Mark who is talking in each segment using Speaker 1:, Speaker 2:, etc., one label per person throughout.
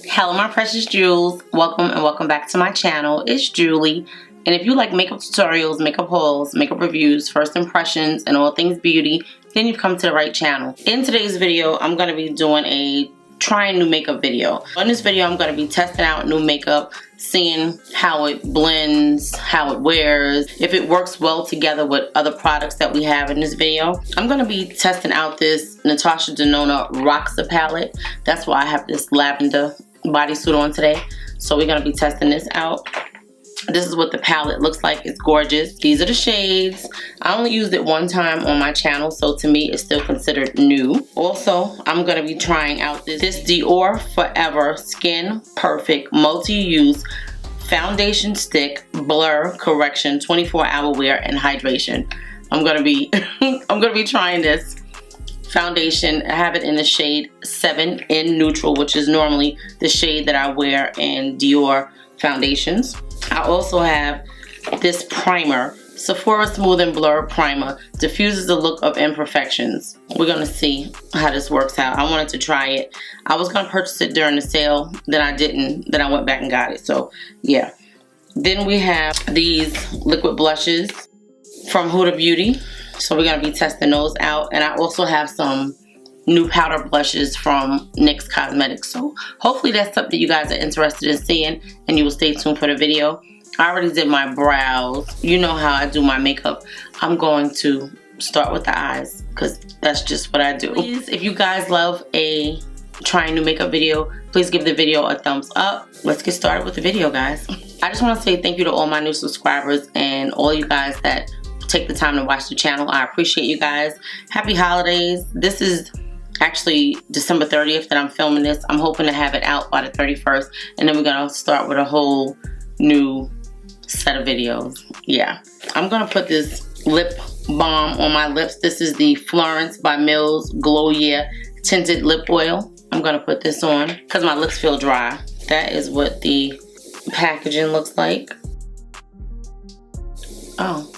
Speaker 1: Hello my precious jewels, welcome and welcome back to my channel. It's Julie, and if you like makeup tutorials, makeup hauls, makeup reviews, first impressions, and all things beauty, then you've come to the right channel. In today's video, I'm going to be doing a trying new makeup video. In this video, I'm going to be testing out new makeup, seeing how it blends, how it wears, if it works well together with other products that we have in this video. I'm going to be testing out this Natasha Denona Roxa palette. That's why I have this lavender bodysuit on today. So we're going to be testing this out. This is what the palette looks like. It's gorgeous. These are the shades. I only used it one time on my channel, so to me it's still considered new. Also, I'm going to be trying out this Dior Forever Skin Perfect Multi-Use Foundation Stick Blur Correction 24-hour wear and hydration. I'm going to be trying this foundation. I have it in the shade 7 in neutral, which is normally the shade that I wear in Dior foundations. I also have this primer, Sephora Smooth and Blur Primer, diffuses the look of imperfections. We're gonna see how this works out. I wanted to try it. I was gonna purchase it during the sale, then I didn't, then I went back and got it, so yeah. Then we have these liquid blushes from Huda Beauty, so we're gonna be testing those out. And I also have some new powder blushes from NYX Cosmetics, so hopefully that's something you guys are interested in seeing, and you will stay tuned for the video. I already did my brows. You know how I do my makeup. I'm going to start with the eyes because that's just what I do. Please, if you guys love a trying new makeup video, please give the video a thumbs up. Let's get started with the video, guys. I just want to say thank you to all my new subscribers and all you guys that take the time to watch the channel. I appreciate you guys. Happy holidays. This is actually December 30th that I'm filming this. I'm hoping to have it out by the 31st, and then we're gonna start with a whole new set of videos. Yeah, I'm gonna put this lip balm on my lips. This is the Florence by Mills Glow Yeah Tinted Lip Oil. I'm gonna put this on because my lips feel dry. That is what the packaging looks like. Oh,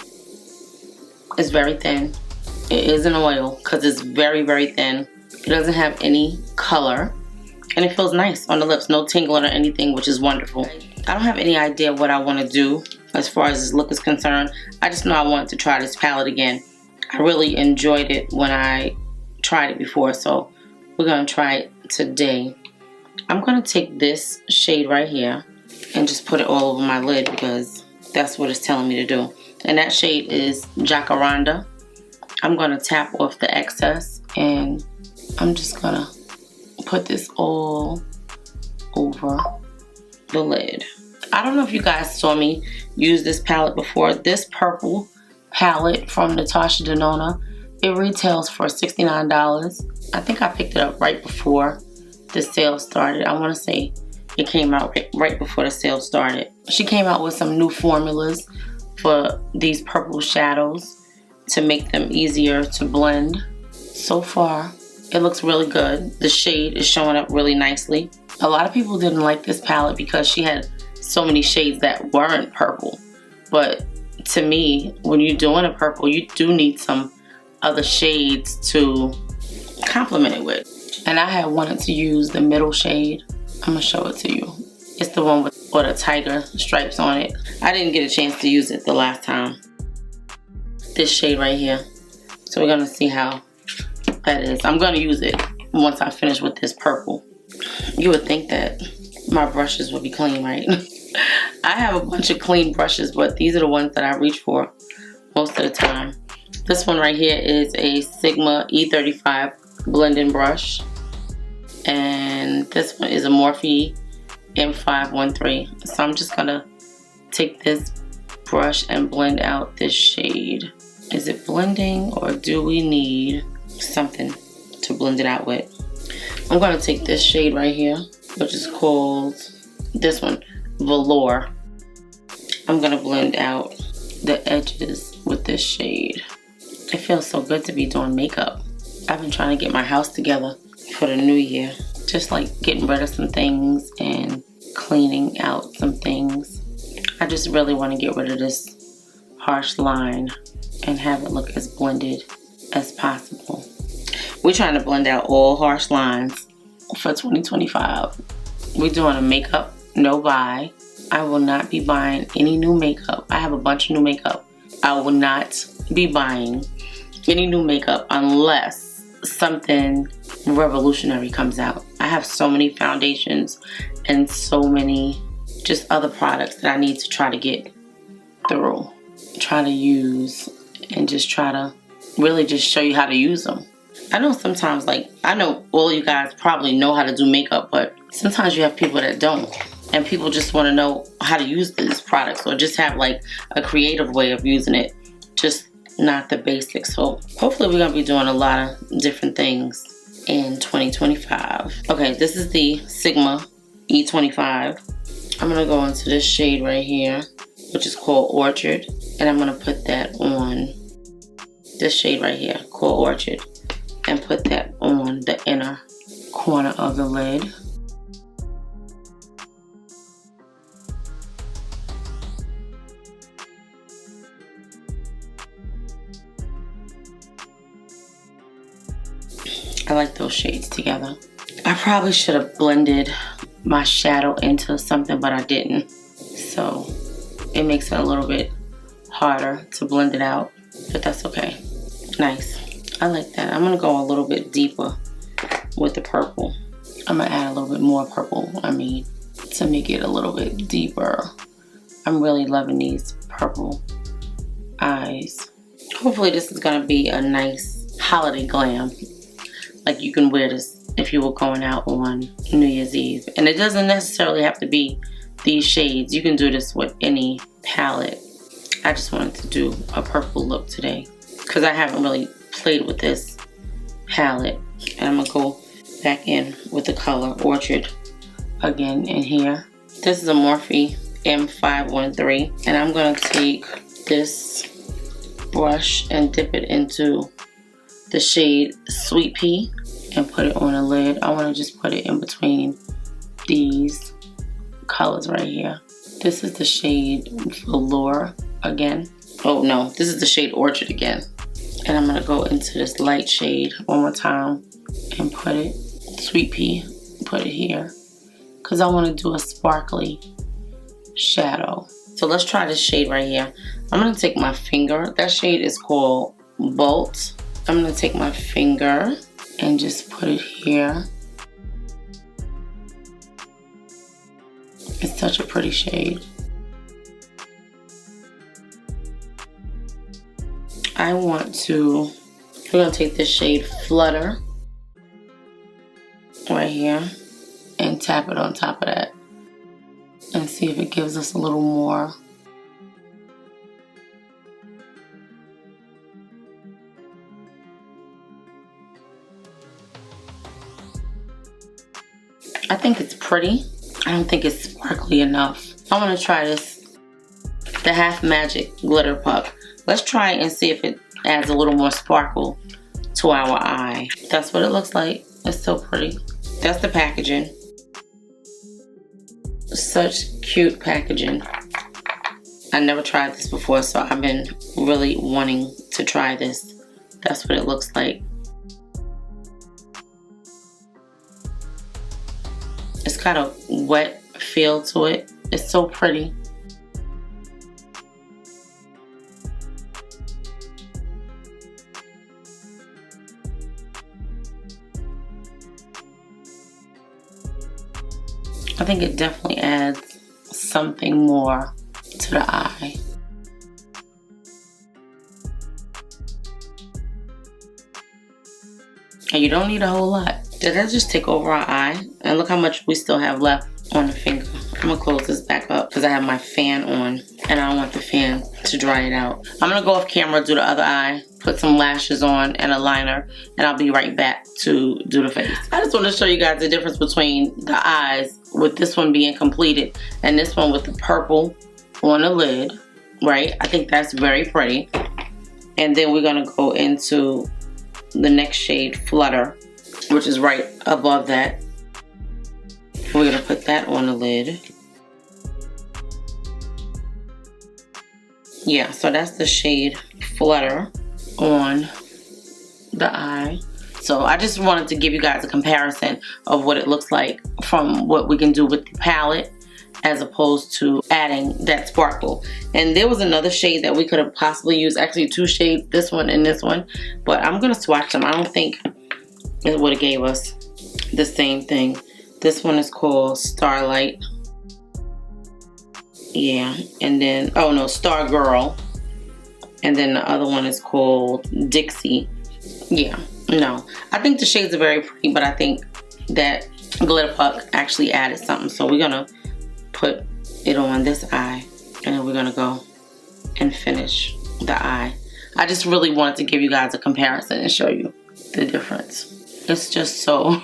Speaker 1: it's very thin. It is an oil because it's very, very thin. It doesn't have any color, and it feels nice on the lips. No tingling or anything, which is wonderful. I don't have any idea what I want to do as far as this look is concerned. I just know I want to try this palette again. I really enjoyed it when I tried it before, so we're going to try it today. I'm going to take this shade right here and just put it all over my lid because that's what it's telling me to do. And that shade is Jacaranda. I'm going to tap off the excess, and I'm just going to put this all over the lid. I don't know if you guys saw me use this palette before. This purple palette from Natasha Denona, it retails for $69. I think I picked it up right before the sale started. I want to say it came out right before the sale started. She came out with some new formulas for these purple shadows to make them easier to blend. So far, it looks really good. The shade is showing up really nicely. A lot of people didn't like this palette because she had so many shades that weren't purple. But to me, when you're doing a purple, you do need some other shades to complement it with. And I had wanted to use the middle shade. I'm gonna show it to you. It's the one with all the tiger stripes on it. I didn't get a chance to use it the last time. This shade right here. So we're gonna see how that is. I'm gonna use it once I finish with this purple. You would think that my brushes would be clean, right? I have a bunch of clean brushes, but these are the ones that I reach for most of the time. This one right here is a Sigma E35 blending brush, and this one is a Morphe M513. So I'm just gonna take this brush and blend out this shade. Is it blending, or do we need something to blend it out with? I'm going to take this shade right here, which is called, this one, Velour. I'm going to blend out the edges with this shade. It feels so good to be doing makeup. I've been trying to get my house together for the new year. Just like getting rid of some things and cleaning out some things. I just really want to get rid of this harsh line and have it look as blended as possible. We're trying to blend out all harsh lines for 2025. we're doing a makeup no buy. I will not be buying any new makeup. I have a bunch of new makeup. I will not be buying any new makeup unless something revolutionary comes out. I have so many foundations and so many just other products that I need to try to get through, try to use, and just try to really just show you how to use them. I know sometimes, like, I know all you guys probably know how to do makeup, but sometimes you have people that don't. And people just want to know how to use these products or just have like a creative way of using it, just not the basics. So hopefully we're going to be doing a lot of different things in 2025. Okay, this is the Sigma E25. I'm going to go into this shade right here, which is called Orchard. And I'm going to put that on this shade right here, called Orchard. And put that on the inner corner of the lid. I like those shades together. I probably should have blended my shadow into something, but I didn't. So it makes it a little bit harder to blend it out, but that's okay. Nice. I like that. I'm gonna go a little bit deeper with the purple. I'm gonna add a little bit more purple, to make it a little bit deeper. I'm really loving these purple eyes. Hopefully this is gonna be a nice holiday glam. Like you can wear this if you were going out on New Year's Eve. And it doesn't necessarily have to be these shades. You can do this with any palette. I just wanted to do a purple look today because I haven't really played with this palette. And I'm gonna go back in with the color Orchard again in here. This is a Morphe M513, and I'm gonna take this brush and dip it into the shade Sweet Pea and put it on a lid. I want to just put it in between these colors right here. This is the shade Velour again. Oh no, this is the shade Orchard again. And I'm gonna go into this light shade one more time and put it, Sweet Pea, put it here. Cause I wanna do a sparkly shadow. So let's try this shade right here. I'm gonna take my finger, that shade is called Bolt. I'm gonna take my finger and just put it here. It's such a pretty shade. We're gonna take this shade Flutter right here and tap it on top of that and see if it gives us a little more. I think it's pretty. I don't think it's sparkly enough. I want to try this, the Half Magic Glitter Puck. Let's try it and see if it adds a little more sparkle to our eye. That's what it looks like. It's so pretty. That's the packaging. Such cute packaging. I never tried this before, so I've been really wanting to try this. That's what it looks like. It's got a wet feel to it. It's so pretty. I think it definitely adds something more to the eye. And you don't need a whole lot. Did that just take over our eye? And look how much we still have left on the finger. I'm gonna close this back up because I have my fan on and I don't want the fan to dry it out. I'm gonna go off camera, do the other eye, put some lashes on and a liner, and I'll be right back to do the face. I just want to show you guys the difference between the eyes with this one being completed and this one with the purple on the lid, right? I think that's very pretty. And then we're gonna go into the next shade, Flutter, which is right above that. We're gonna put that on the lid. Yeah, so that's the shade Flutter on the eye. So I just wanted to give you guys a comparison of what it looks like from what we can do with the palette as opposed to adding that sparkle. And there was another shade that we could have possibly used, actually 2 shades, this one and this one, but I'm gonna swatch them. I don't think it would have gave us the same thing. This one is called Starlight. Yeah, and then, oh no, Star Girl. And then the other one is called Dixie. Yeah, no. I think the shades are very pretty, but I think that glitter puck actually added something. So we're gonna put it on this eye, and then we're gonna go and finish the eye. I just really wanted to give you guys a comparison and show you the difference. It's just so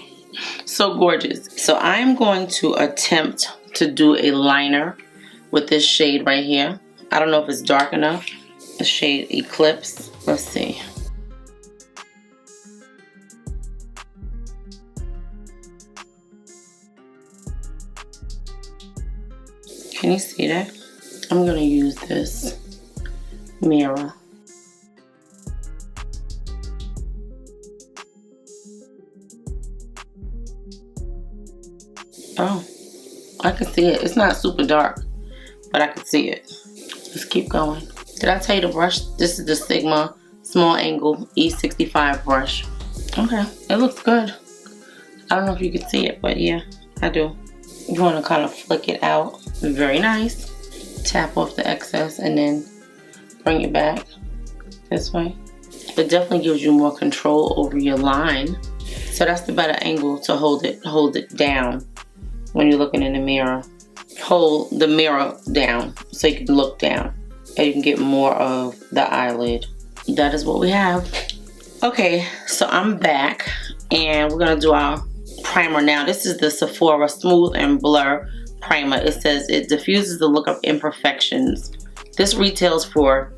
Speaker 1: gorgeous. So I'm going to attempt to do a liner with this shade right here. I don't know if it's dark enough. The shade Eclipse. Let's see. Can you see that? I'm gonna use this mirror. Oh, I can see it. It's not super dark, but I can see it. Let's keep going. Did I tell you the brush? This is the Sigma Small Angle E65 brush. Okay, it looks good. I don't know if you can see it, but yeah, I do. You want to kind of flick it out. Very nice. Tap off the excess and then bring it back this way. It definitely gives you more control over your line. So that's the better angle to hold it down when you're looking in the mirror. Hold the mirror down so you can look down and you can get more of the eyelid. That is what we have. Okay, so I'm back and we're gonna do our primer now. This is the Sephora Smooth and Blur Primer. It says it diffuses the look of imperfections. This retails for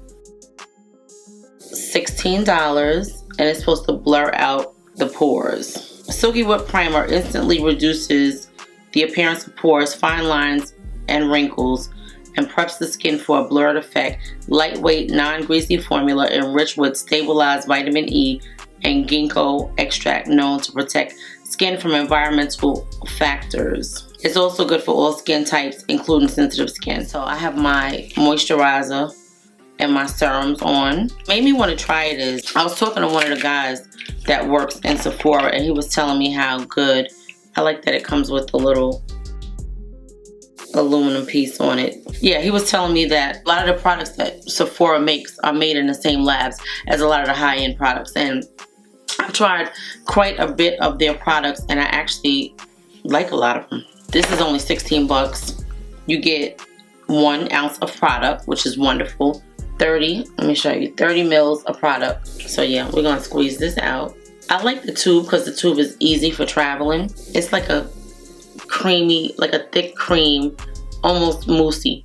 Speaker 1: $16 and it's supposed to blur out the pores. Silky Whip Primer instantly reduces the appearance of pores, fine lines, and wrinkles, and preps the skin for a blurred effect. Lightweight, non-greasy formula enriched with stabilized vitamin E and ginkgo extract known to protect skin from environmental factors. It's also good for all skin types, including sensitive skin. So I have my moisturizer and my serums on. Made me want to try it is, I was talking to one of the guys that works in Sephora and he was telling me how good. I like that it comes with a little aluminum piece on it. Yeah, he was telling me that a lot of the products that Sephora makes are made in the same labs as a lot of the high-end products, and I've tried quite a bit of their products and I actually like a lot of them. This is only 16 bucks. You get 1 ounce of product, which is wonderful. 30, let me show you, 30 mils of product. So yeah, we're gonna squeeze this out. I like the tube because the tube is easy for traveling. It's like a creamy, like a thick cream, almost moussey.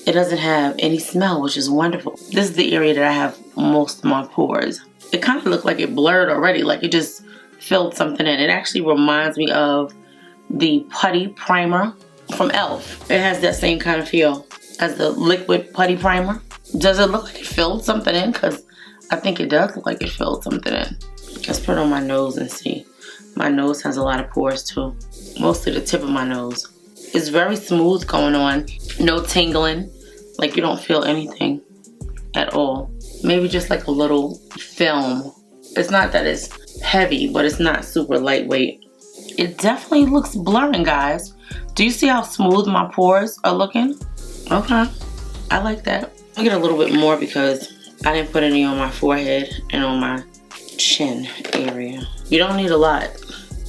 Speaker 1: It doesn't have any smell, which is wonderful. This is the area that I have most of my pores. It kind of looked like it blurred already, like it just filled something in. It actually reminds me of the putty primer from e.l.f. It has that same kind of feel as the liquid putty primer. Does it look like it filled something in? Because I think it does look like it filled something in. Let's put it on my nose and see. My nose has a lot of pores too. Mostly the tip of my nose. It's very smooth going on. No tingling. Like you don't feel anything at all. Maybe just like a little film. It's not that it's heavy, but it's not super lightweight. It definitely looks blurring, guys. Do you see how smooth my pores are looking? Okay, I like that. I'll get a little bit more because I didn't put any on my forehead and on my chin area. You don't need a lot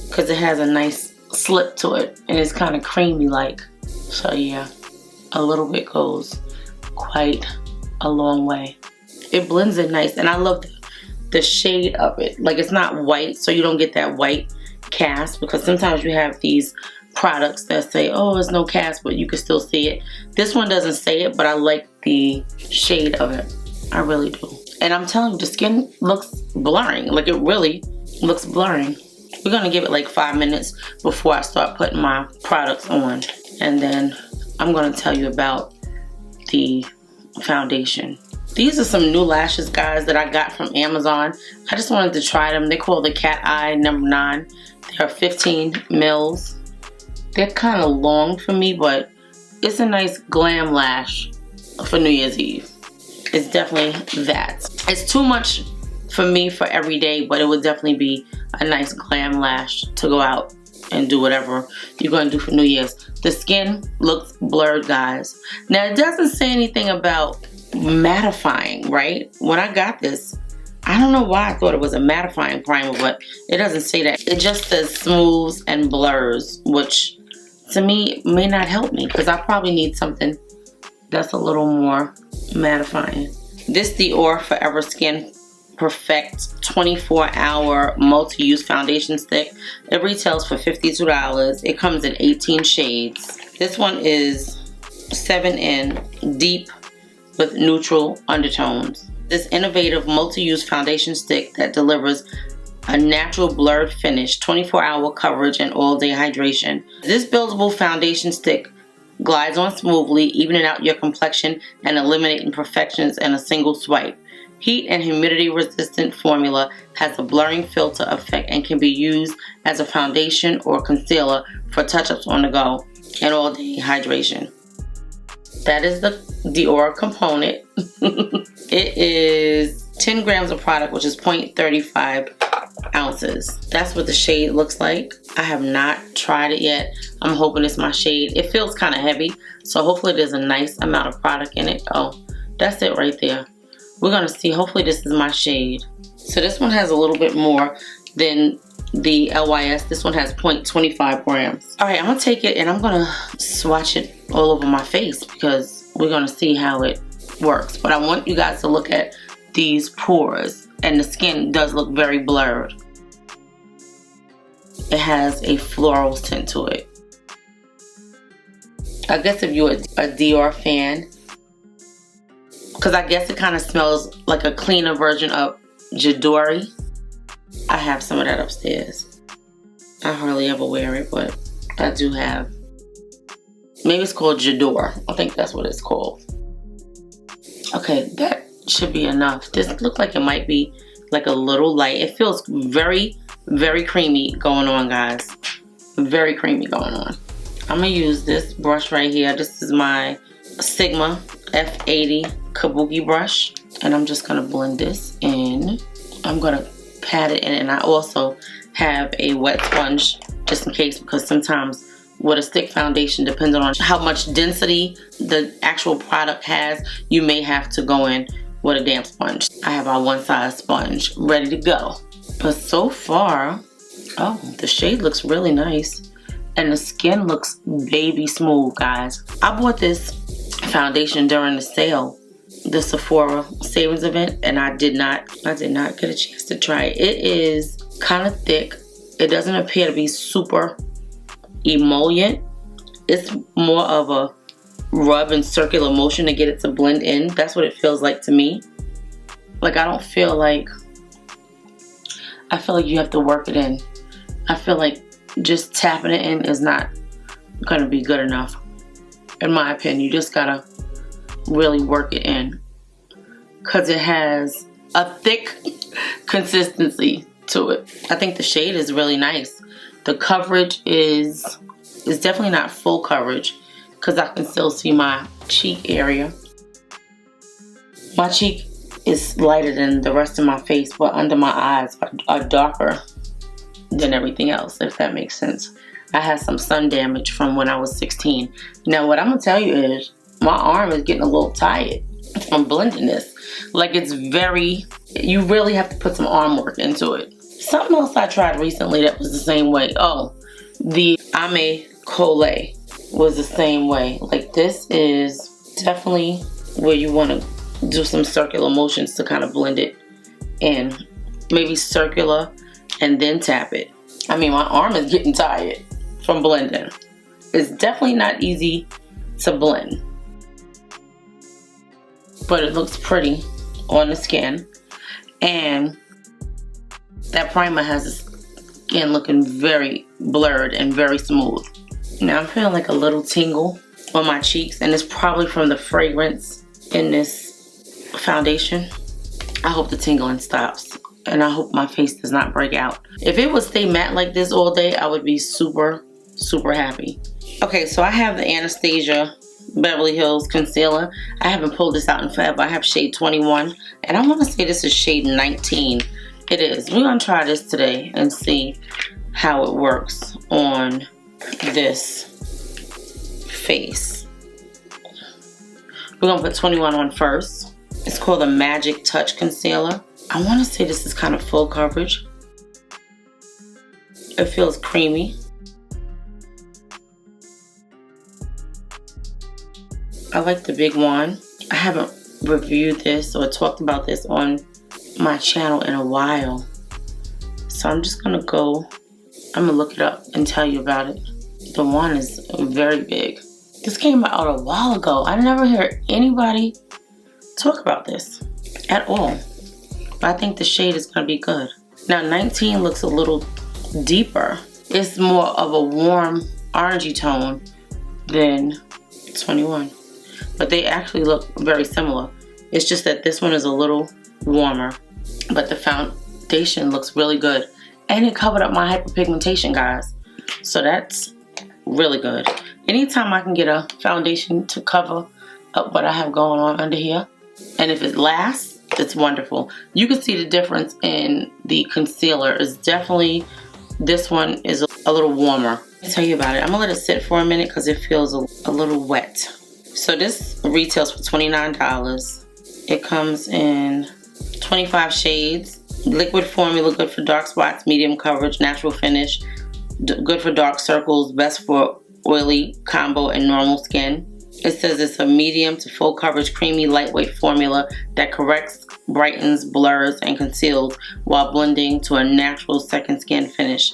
Speaker 1: because it has a nice slip to it and it's kind of creamy like. So yeah, a little bit goes quite a long way. It blends in nice and I love the shade of it. Like it's not white, so you don't get that white cast, because sometimes you have these products that say, oh, there's no cast, but you can still see it. This one doesn't say it, but I like the shade of it. I really do. And I'm telling you, the skin looks blurring. Like it really looks blurring. We're gonna give it like 5 minutes before I start putting my products on. And then I'm gonna tell you about the foundation. These are some new lashes, guys, that I got from Amazon. I just wanted to try them. They're called the Cat Eye number 9. They're 15 mils. They're kind of long for me, but it's a nice glam lash for New Year's Eve. It's definitely that. It's too much for me for every day, but it would definitely be a nice glam lash to go out and do whatever you're going to do for New Year's. The skin looks blurred, guys. Now, it doesn't say anything about mattifying, right? When I got this, I don't know why I thought it was a mattifying primer, but it doesn't say that. It just says smooths and blurs, which to me may not help me because I probably need something that's a little more mattifying. This Dior Forever Skin Perfect 24-hour multi-use foundation stick. It retails for $52. It comes in 18 shades. This one is 7in, deep with neutral undertones. This innovative multi-use foundation stick that delivers a natural blurred finish, 24-hour coverage, and all-day hydration. This buildable foundation stick glides on smoothly, evening out your complexion and eliminating imperfections in a single swipe. Heat and humidity resistant formula has a blurring filter effect and can be used as a foundation or concealer for touch-ups on the go and all-day hydration. That is the Dior component. It is 10 grams of product, which is 0.35 ounces. That's what the shade looks like. I have not tried it yet. I'm hoping it's my shade. It feels kind of heavy, so hopefully there's a nice amount of product in it. Oh, that's it right there. We're gonna see. Hopefully this is my shade. So this one has a little bit more than the LYS. This one has 0.25 grams. All right, I'm gonna take it and I'm gonna swatch it all over my face because we're gonna see how it works. But I want you guys to look at these pores, and the skin does look very blurred. It has a floral tint to it. I guess if you're a Dior fan, because I guess it kind of smells like a cleaner version of Jadori. I have some of that upstairs. I hardly ever wear it, but I do have. Maybe it's called Jador. I think that's what it's called. Okay, that should be enough. This looks like it might be like a little light. It feels very, very creamy going on, guys. Very creamy going on. I'm gonna use this brush right here. This is my Sigma F80 Kabuki brush, and I'm just gonna blend this in. I'm gonna pat it in, and I also have a wet sponge just in case, because sometimes with a stick foundation, depending on how much density the actual product has, you may have to go in with a damp sponge. I have our one size sponge ready to go. But so far, oh, the shade looks really nice, and the skin looks baby smooth, guys. I bought this foundation during the sale, the Sephora savings event, and I did not get a chance to try it. It is kind of thick. It doesn't appear to be super emollient. It's more of a rub and circular motion to get it to blend in. That's what it feels like to me. Like, I feel like you have to work it in. I feel like just tapping it in is not gonna be good enough, in my opinion. You just gotta really work it in, because it has a thick consistency to it. I think the shade is really nice. The coverage is definitely not full coverage, because I can still see my cheek area. My cheek is lighter than the rest of my face, but under my eyes are darker than everything else, if that makes sense. I had some sun damage from when I was 16. Now, what I'm gonna tell you is my arm is getting a little tired from blending this. Like, it's very, you really have to put some arm work into it. Something else I tried recently that was the same way. Oh, the Ame Collet was the same way. Like, this is definitely where you want to do some circular motions to kind of blend it in. Maybe circular and then tap it. I mean, my arm is getting tired from blending. It's definitely not easy to blend, but it looks pretty on the skin. And that primer has the skin looking very blurred and very smooth. Now I'm feeling like a little tingle on my cheeks, and it's probably from the fragrance in this foundation, I hope the tingling stops. And I hope my face does not break out. If it would stay matte like this all day, I would be super, super happy. Okay, so I have the Anastasia Beverly Hills concealer. I haven't pulled this out in forever. I have shade 21. And I want to say this is shade 19. It is. We're going to try this today and see how it works on this face. We're going to put 21 on first. It's called the Magic Touch Concealer. I want to say this is kind of full coverage. It feels creamy. I like the big one. I haven't reviewed this or talked about this on my channel in a while. So I'm just going to go, I'm going to look it up and tell you about it. The one is very big. This came out a while ago. I never hear anybody talk about this at all. But I think the shade is going to be good. Now 19 looks a little deeper. It's more of a warm orangey tone than 21. But they actually look very similar. It's just that this one is a little warmer. But the foundation looks really good. And it covered up my hyperpigmentation, guys. So that's really good. Anytime I can get a foundation to cover up what I have going on under here, and if it lasts, it's wonderful. You can see the difference in the concealer. It's definitely, this one is a little warmer. I'll tell you about it. I'm gonna let it sit for a minute because it feels a little wet. So this retails for $29. It comes in 25 shades. Liquid formula, good for dark spots, medium coverage, natural finish, good for dark circles, best for oily, combo, and normal skin. It says it's a medium to full coverage, creamy, lightweight formula that corrects, brightens, blurs, and conceals while blending to a natural second skin finish.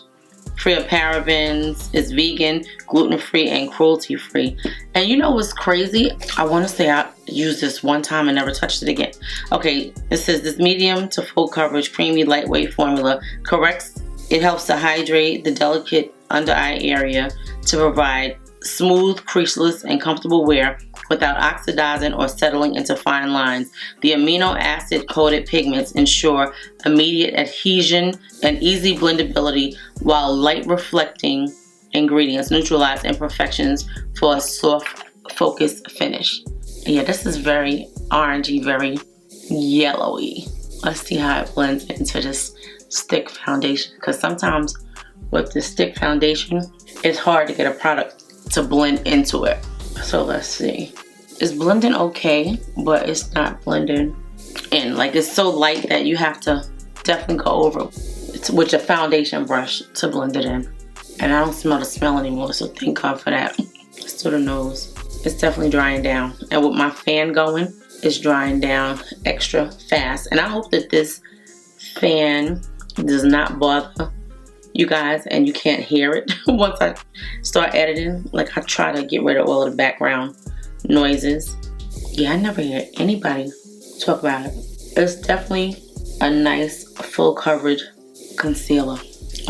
Speaker 1: Free of parabens, it's vegan, gluten-free, and cruelty-free. And you know what's crazy? I want to say I used this one time and never touched it again. Okay, it says this medium to full coverage, creamy, lightweight formula corrects, it helps to hydrate the delicate under eye area to provide smooth, creaseless, and comfortable wear without oxidizing or settling into fine lines. The amino acid coated pigments ensure immediate adhesion and easy blendability, while light reflecting ingredients neutralize imperfections for a soft focus finish. Yeah, this is very orangey, very yellowy. Let's see how it blends into this stick foundation, because sometimes with the stick foundation it's hard to get a product to blend into it. So let's see. It's blending okay, but it's not blending in. Like, it's so light that you have to definitely go over it with your foundation brush to blend it in. And I don't smell the smell anymore, so thank God for that. Let's do the nose. It's definitely drying down. And with my fan going, it's drying down extra fast. And I hope that this fan does not bother you guys and you can't hear it once I start editing. Like, I try to get rid of all of the background noises. Yeah, I never hear anybody talk about it. It's definitely a nice full coverage concealer.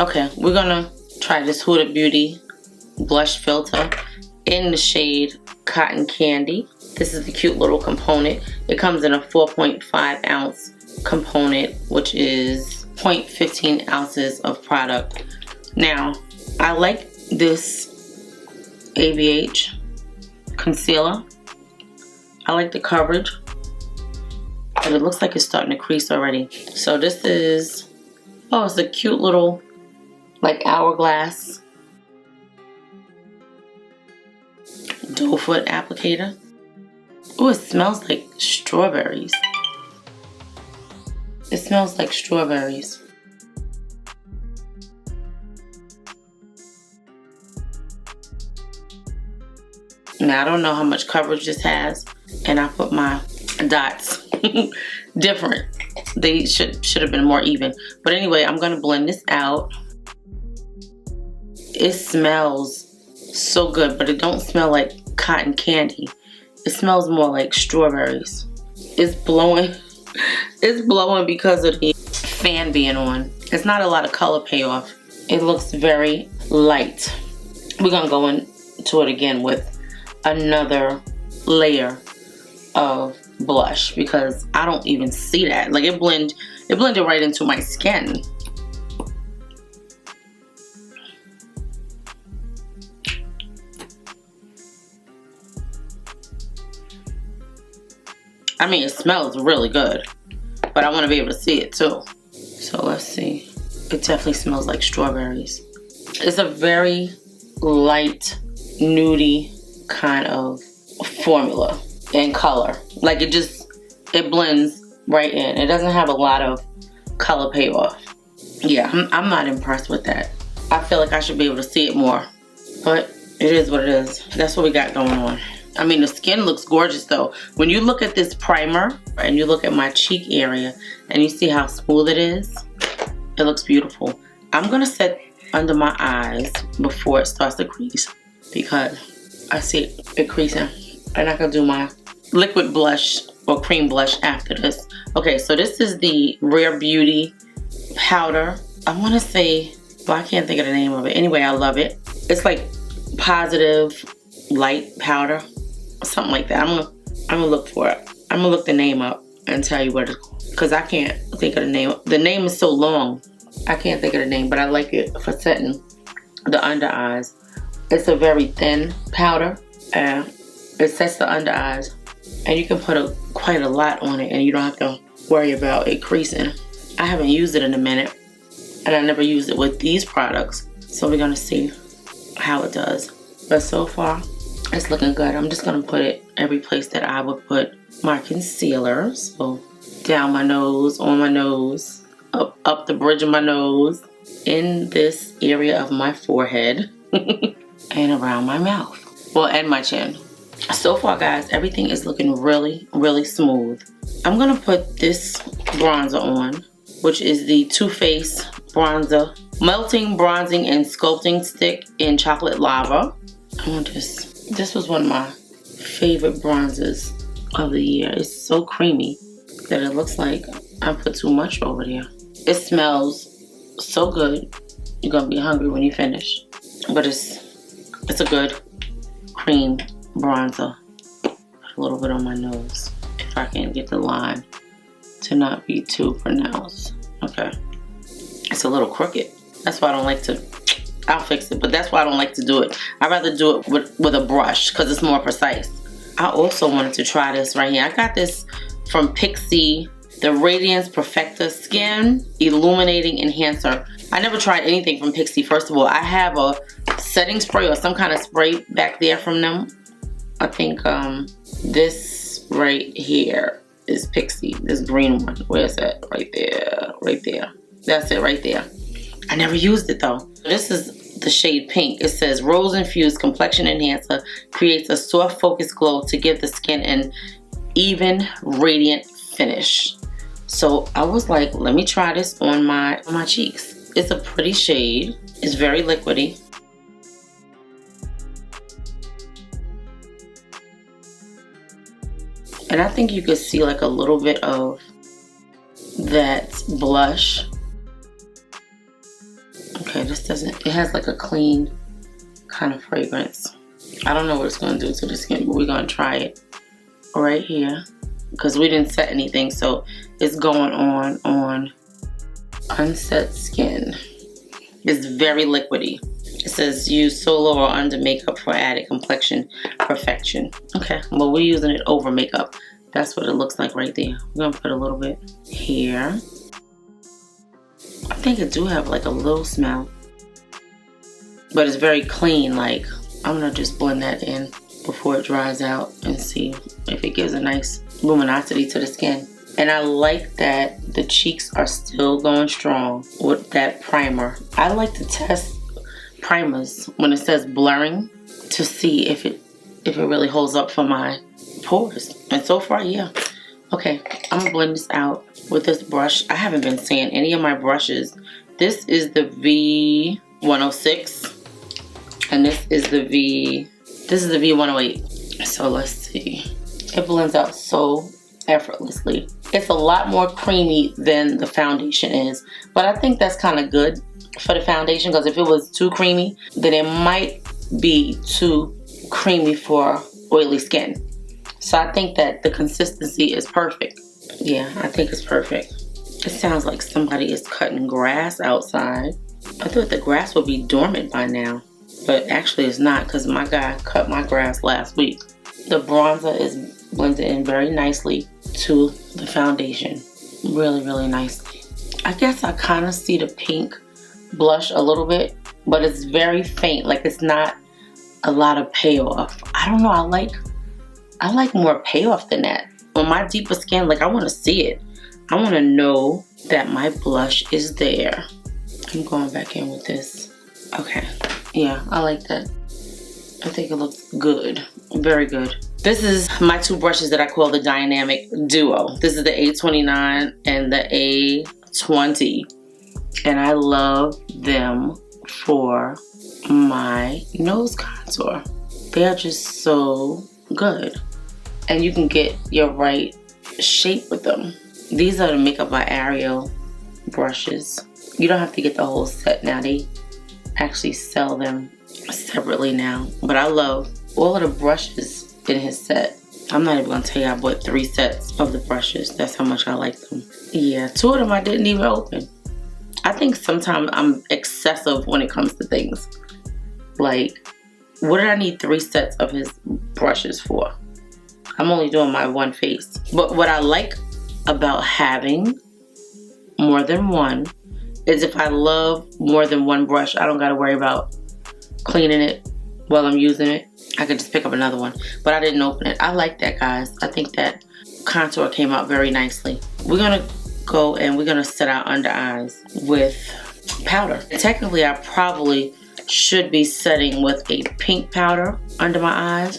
Speaker 1: Okay, we're gonna try this Huda Beauty blush filter in the shade Cotton Candy. This is the cute little component. It comes in a 4.5 ounce component, which is 0.15 ounces of product. Now, I like this ABH concealer. I like the coverage, but it looks like it's starting to crease already. So this is, oh, it's a cute little like hourglass doe foot applicator. Oh, it smells like strawberries. It smells like strawberries. Now, I don't know how much coverage this has, and I put my dots different. They should have been more even. But anyway, I'm gonna blend this out. It smells so good, but it don't smell like cotton candy. It smells more like strawberries. It's blowing. It's blowing because of the fan being on. It's not a lot of color payoff. It looks very light. We're gonna go into it again with another layer of blush because I don't even see that. Like it blended right into my skin. I mean, it smells really good, but I want to be able to see it too. So let's see. It definitely smells like strawberries. It's a very light, nudie kind of formula and color. Like it blends right in. It doesn't have a lot of color payoff. Yeah, I'm not impressed with that. I feel like I should be able to see it more, but it is what it is. That's what we got going on. I mean, the skin looks gorgeous though. When you look at this primer and you look at my cheek area and you see how smooth it is, it looks beautiful. I'm gonna set under my eyes before it starts to crease because I see it creasing. And I can do my liquid blush or cream blush after this. Okay, so this is the Rare Beauty powder. I wanna say, well, I can't think of the name of it. Anyway, I love it. It's like positive light powder. Something like that. I'm gonna look for it. I'm gonna look the name up and tell you what it's called. Because I can't think of the name. The name is so long. I can't think of the name, but I like it for setting the under eyes. It's a very thin powder and it sets the under eyes. And you can put quite a lot on it and you don't have to worry about it creasing. I haven't used it in a minute and I never used it with these products. So we're gonna see how it does. But so far, it's looking good. I'm just gonna put it every place that I would put my concealer. So down my nose, on my nose, up the bridge of my nose, in this area of my forehead, and around my mouth. Well, and my chin. So far, guys, everything is looking really, really smooth. I'm gonna put this bronzer on, which is the Too Faced bronzer, melting, bronzing, and sculpting stick in chocolate lava. I want this was one of my favorite bronzers of the year. It's so creamy that it looks like I put too much over there. It smells so good. You're gonna be hungry when you finish. But it's a good cream bronzer. Put a little bit on my nose if I can get the line to not be too pronounced. Okay. It's a little crooked. That's why I don't like to. I'll fix it, but that's why I don't like to do it. I'd rather do it with a brush because it's more precise. I also wanted to try this right here. I got this from Pixi, the Radiance Perfecta Skin Illuminating Enhancer. I never tried anything from Pixi. First of all, I have a setting spray or some kind of spray back there from them. I think this right here is Pixi, this green one. Where is that? Right there, right there. That's it right there. I never used it though. This is the shade pink. It says rose infused complexion enhancer creates a soft focused glow to give the skin an even radiant finish. So I was like, let me try this on my cheeks. It's a pretty shade. It's very liquidy. And I think you could see like a little bit of that blush. Okay, this doesn't, it has like a clean kind of fragrance. I don't know what it's gonna do to the skin, but we're gonna try it right here because we didn't set anything, so it's going on unset skin. It's very liquidy. It says use solo or under makeup for added complexion perfection. Okay, well we're using it over makeup. That's what it looks like right there. We're gonna put a little bit here. I think it do have like a little smell, but it's very clean. Like I'm gonna just blend that in before it dries out and see if it gives a nice luminosity to the skin. And I like that the cheeks are still going strong with that primer. I like to test primers when it says blurring to see if it really holds up for my pores. And so far, yeah. Okay, I'm gonna blend this out with this brush. I haven't been saying any of my brushes. This is the V106 and this is the V108. So let's see. It blends out so effortlessly. It's a lot more creamy than the foundation is, but I think that's kind of good for the foundation because if it was too creamy, then it might be too creamy for oily skin. So I think that the consistency is perfect. Yeah, I think it's perfect. It sounds like somebody is cutting grass outside. I thought the grass would be dormant by now, but actually it's not, because my guy cut my grass last week. The bronzer is blended in very nicely to the foundation. Really, really nicely. I guess I kind of see the pink blush a little bit, but it's very faint. Like, it's not a lot of payoff. I don't know. I like more payoff than that. On my deeper skin, like, I want to see it. I want to know that my blush is there. I'm going back in with this. Okay. Yeah, I like that. I think it looks good. Very good. This is my two brushes that I call the Dynamic Duo. This is the A29 and the A20. And I love them for my nose contour. They are just so good. And you can get your right shape with them. These are the Makeup by Ariel brushes. You don't have to get the whole set now. They actually sell them separately now. But I love all of the brushes in his set. I'm not even gonna tell you I bought 3 sets of the brushes. That's how much I like them. Yeah, 2 of them I didn't even open. I think sometimes I'm excessive when it comes to things. Like, what did I need 3 sets of his brushes for? I'm only doing my one face. But what I like about having more than one is if I love more than one brush, I don't gotta worry about cleaning it while I'm using it. I could just pick up another one. But I didn't open it. I like that, guys. I think that contour came out very nicely. We're gonna go and we're gonna set our under eyes with powder. Technically, I probably should be setting with a pink powder under my eyes.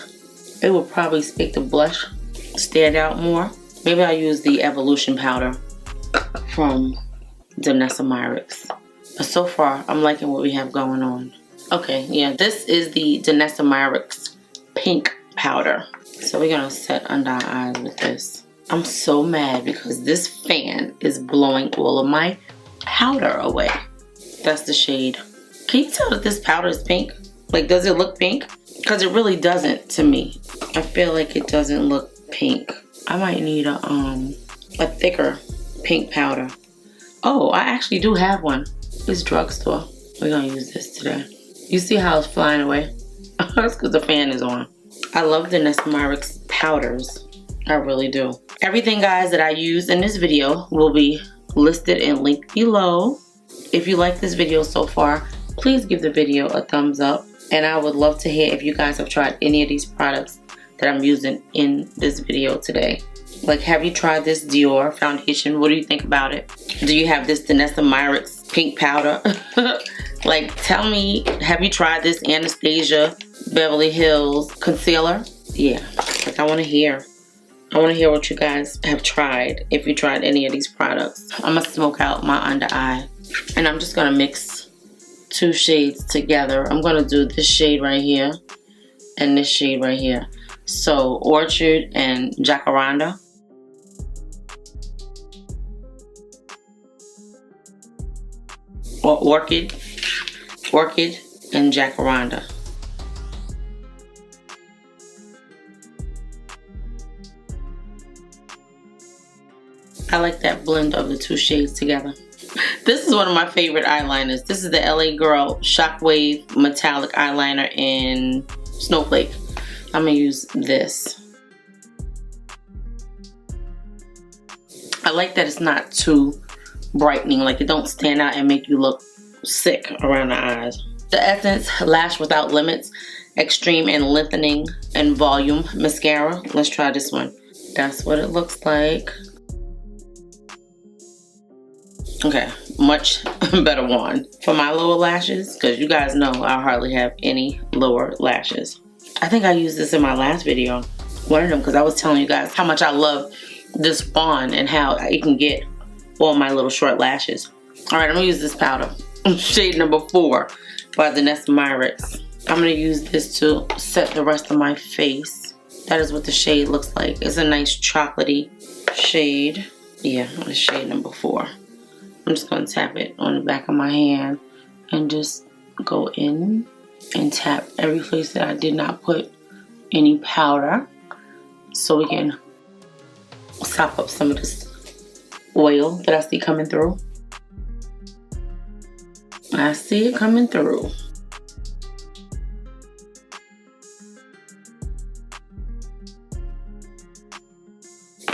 Speaker 1: It will probably make the blush stand out more. Maybe I'll use the Evolution powder from Danessa Myricks. But so far, I'm liking what we have going on. Okay, yeah, this is the Danessa Myricks pink powder. So we're gonna set under our eyes with this. I'm so mad because this fan is blowing all of my powder away. That's the shade. Can you tell that this powder is pink? Like, does it look pink? Because it really doesn't to me. I feel like it doesn't look pink. I might need a thicker pink powder. Oh, I actually do have one. It's drugstore. We're gonna use this today. You see how it's flying away? That's because the fan is on. I love the Danessa Myricks powders. I really do. Everything, guys, that I use in this video will be listed and linked below. If you like this video so far, please give the video a thumbs up. And I would love to hear if you guys have tried any of these products that I'm using in this video today. Like, have you tried this Dior foundation? What do you think about it? Do you have this Danessa Myricks pink powder? Like, tell me, have you tried this Anastasia Beverly Hills concealer? Yeah, like, I want to hear. I want to hear what you guys have tried, if you tried any of these products. I'm going to smoke out my under eye. And I'm just going to mix 2 shades together. I'm going to do this shade right here and this shade right here. So, Orchard and Jacaranda. Or Orchid and Jacaranda. I like that blend of the 2 shades together. This is one of my favorite eyeliners. This is the LA Girl Shockwave Metallic Eyeliner in Snowflake. I'm gonna use this. I like that it's not too brightening, like it don't stand out and make you look sick around the eyes. The Essence Lash Without Limits Extreme and Lengthening and Volume Mascara. Let's try this one. That's what it looks like. Okay, much better wand. For my lower lashes, because you guys know I hardly have any lower lashes. I think I used this in my last video. One of them, because I was telling you guys how much I love this wand and how it can get all my little short lashes. Alright, I'm going to use this powder. Shade number 4 by Danessa Myricks. I'm going to use this to set the rest of my face. That is what the shade looks like. It's a nice chocolatey shade. Yeah, it's shade number 4. I'm just going to tap it on the back of my hand and just go in and tap every place that I did not put any powder. so we can sop up some of this oil that I see coming through. I see it coming through.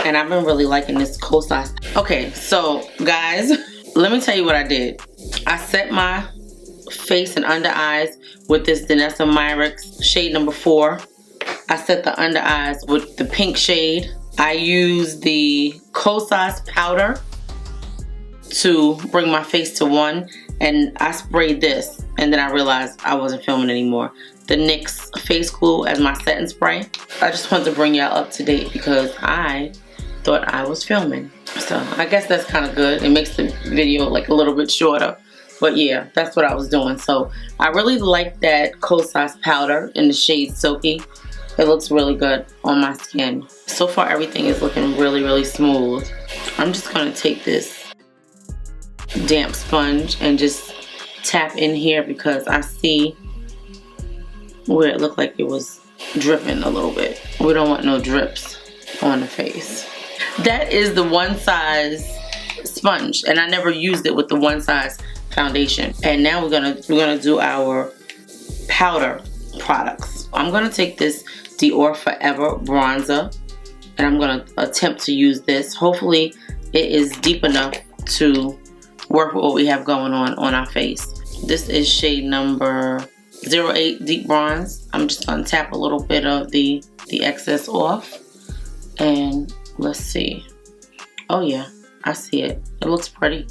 Speaker 1: And I've been really liking this co-size. Okay, so guys, let me tell you what I did. I set my face and under eyes with this Danessa Myricks shade number 4. I set the under eyes with the pink shade. I used the co-size powder to bring my face to 1, and I sprayed this, and then I realized I wasn't filming anymore. The NYX face glue as my setting spray. I just wanted to bring y'all up to date because I thought I was filming. So I guess that's kind of good. It makes the video like a little bit shorter. But yeah, that's what I was doing. So I really like that co-size powder in the shade Silky. It looks really good on my skin. So far everything is looking really, really smooth. I'm just gonna take this damp sponge and just tap in here because I see where it looked like it was dripping a little bit. We don't want no drips on the face. That is the one size sponge, and I never used it with the one size foundation. And now we're gonna do our powder products. I'm gonna take this Dior Forever bronzer, and I'm gonna attempt to use this. Hopefully it is deep enough to work with what we have going on our face. This is shade number 08 Deep Bronze. I'm just gonna tap a little bit of the excess off, and let's see. Oh yeah, I see it. It looks pretty.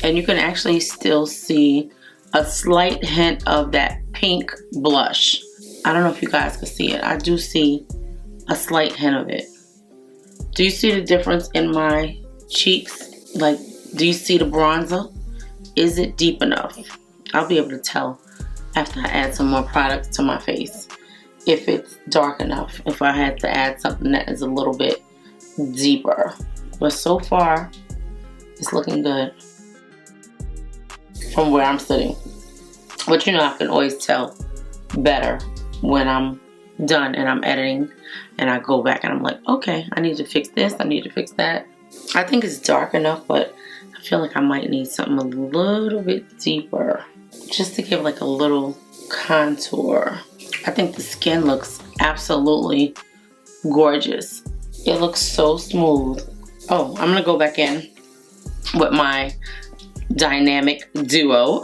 Speaker 1: And you can actually still see a slight hint of that pink blush. I don't know if you guys can see it. I do see a slight hint of it. Do you see the difference in my cheeks? Like, do you see the bronzer? Is it deep enough? I'll be able to tell after I add some more products to my face if it's dark enough, if I had to add something that is a little bit deeper. But so far it's looking good from where I'm sitting. But you know, I can always tell better when I'm done and I'm editing and I go back and I'm like, okay, I need to fix this, I need to fix that. I think it's dark enough, but I feel like I might need something a little bit deeper just to give like a little contour. I think the skin looks absolutely gorgeous. It looks so smooth. Oh, I'm gonna go back in with my Dynamic Duo,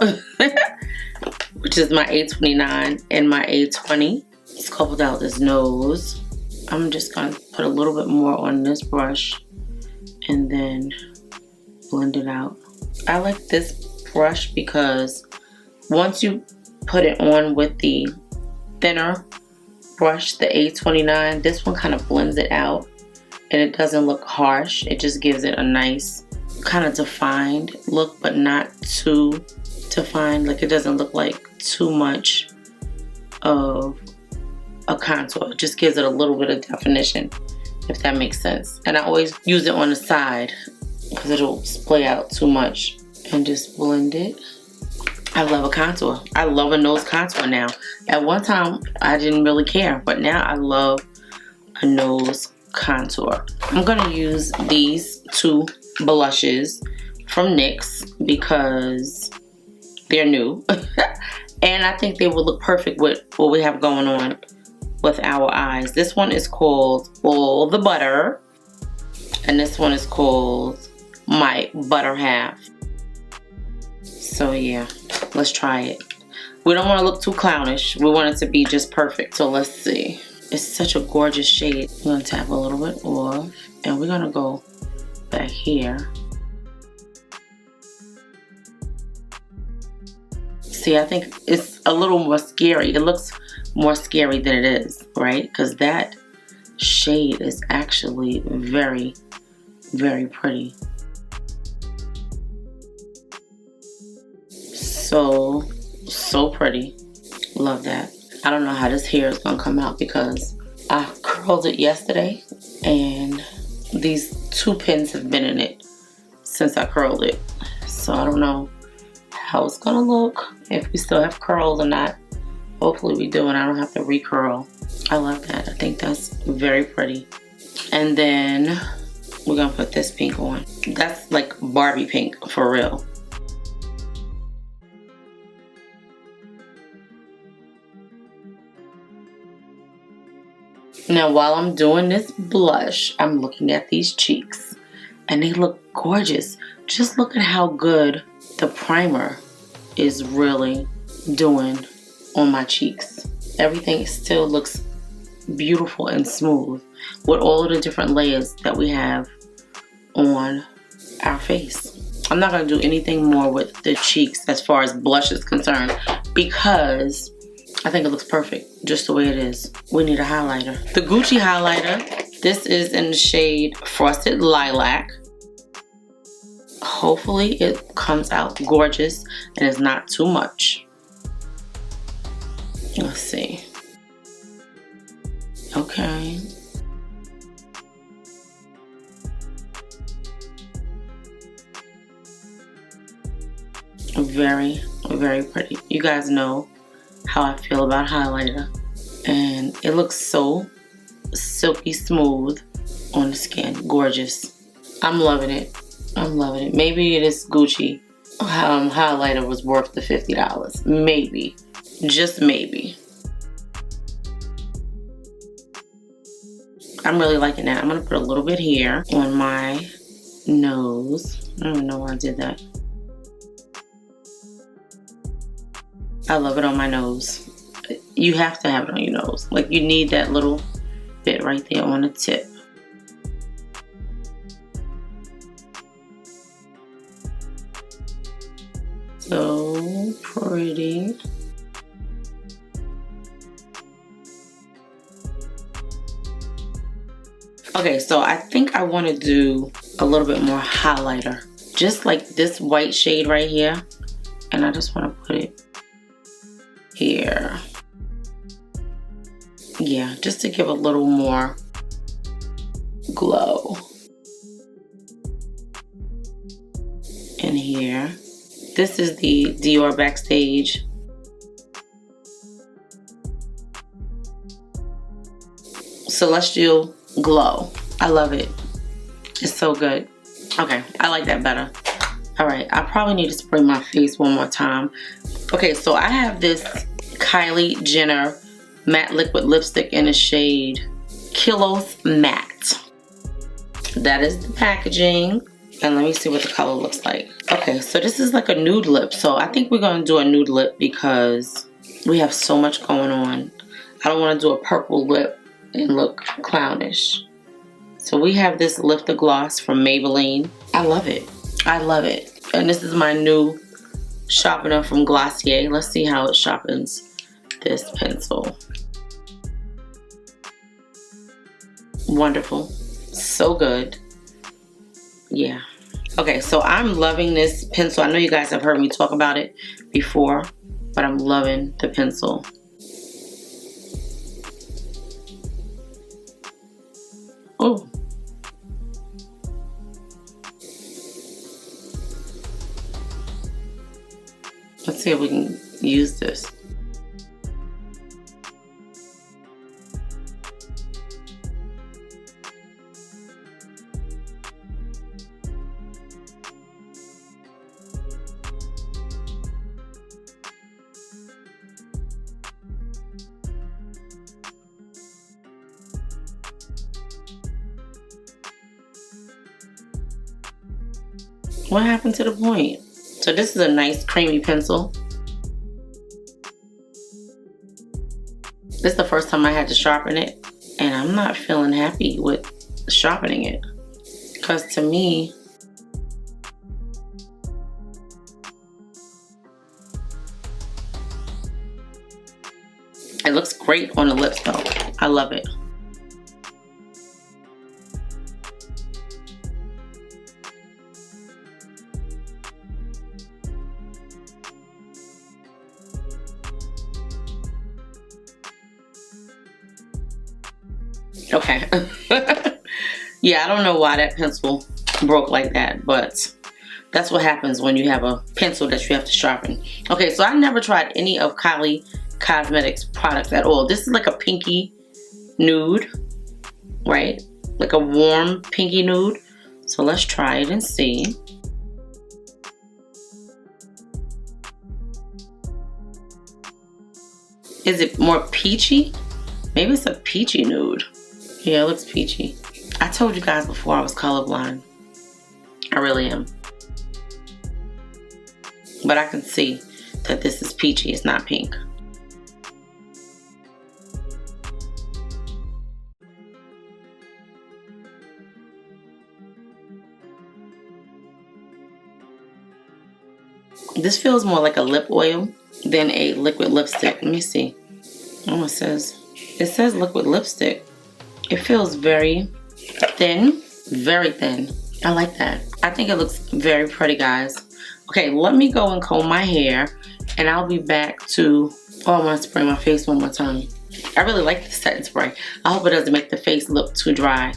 Speaker 1: which is my A29 and my A20. It's coupled out this nose. I'm just gonna put a little bit more on this brush and then blend it out. I like this brush because once you put it on with the thinner brush, the A29, this one kind of blends it out and it doesn't look harsh. It just gives it a nice kind of defined look, but not too defined. Like, it doesn't look like too much of a contour. It just gives it a little bit of definition, if that makes sense. And I always use it on the side because it'll splay out too much. And just blend it. I love a contour. I love a nose contour now. At one time I didn't really care, but now I love a nose contour. I'm gonna use these two blushes from NYX because they're new. And I think they will look perfect with what we have going on with our eyes. This one is called All the Butter, and this one is called My Butter Half. So yeah, let's try it. We don't want to look too clownish. We want it to be just perfect. So let's see. It's such a gorgeous shade. I'm gonna tap a little bit off, and we're gonna go back here. See, I think it's a little more scary. It looks more scary than it is, right? Because that shade is actually very, very pretty. So pretty. Love that. I don't know how this hair is gonna come out because I curled it yesterday and these two pins have been in it since I curled it. So I don't know how it's gonna look, if we still have curls or not. Hopefully we do and I don't have to recurl. I love that. I think that's very pretty. And then we're gonna put this pink on. That's like Barbie pink for real. Now while I'm doing this blush, I'm looking at these cheeks and they look gorgeous. Just look at how good the primer is really doing on my cheeks. Everything still looks beautiful and smooth with all of the different layers that we have on our face. I'm not going to do anything more with the cheeks as far as blush is concerned because I think it looks perfect just the way it is. We need a highlighter. The Gucci highlighter, this is in the shade Frosted Lilac. Hopefully it comes out gorgeous and it's not too much. Let's see. Okay. Very, very pretty. You guys know how I feel about highlighter. And it looks so silky smooth on the skin. Gorgeous. I'm loving it. I'm loving it. Maybe this Gucci highlighter was worth the $50. Maybe. Just maybe. I'm really liking that. I'm going to put a little bit here on my nose. I don't even know why I did that. I love it on my nose. You have to have it on your nose. Like you need that little bit right there on the tip. So pretty. Okay, so I think I want to do a little bit more highlighter. Just like this white shade right here. And I just want to put it here. Yeah, just to give a little more glow. In here. This is the Dior Backstage. Celestial Glow. I love it. It's so good. Okay, I like that better. Alright, I probably need to spray my face one more time. Okay, so I have this Kylie Jenner matte liquid lipstick in the shade Kilos Matte. That is the packaging. And let me see what the color looks like. Okay, so this is like a nude lip. So I think we're going to do a nude lip because we have so much going on. I don't want to do a purple lip and look clownish. So we have this Lifter Gloss from Maybelline. I love it. I love it. And this is my new sharpener from Glossier. Let's see how it sharpens this pencil. Wonderful. So good. Yeah. Okay, so I'm loving this pencil. I know you guys have heard me talk about it before, but I'm loving the pencil. Oh. Let's see if we can use this. What happened to the point? So this is a nice creamy pencil. This is the first time I had to sharpen it, and I'm not feeling happy with sharpening it. Because to me, it looks great on the lips though. I love it. Okay. Yeah, I don't know why that pencil broke like that, but that's what happens when you have a pencil that you have to sharpen. Okay, so I never tried any of Kylie Cosmetics products at all. This is like a pinky nude, right? like a warm pinky nude. So let's try it and see. Is it more peachy? Maybe it's a peachy nude. Yeah, it looks peachy. I told you guys before I was colorblind. I really am. But I can see that this is peachy, it's not pink. This feels more like a lip oil than a liquid lipstick. Let me see. Oh, it says liquid lipstick. It feels very thin, very thin. I like that. I think it looks very pretty, guys. Okay, let me go and comb my hair, and I'll be back to, oh, I want to spray my face one more time. I really like the setting spray. I hope it doesn't make the face look too dry.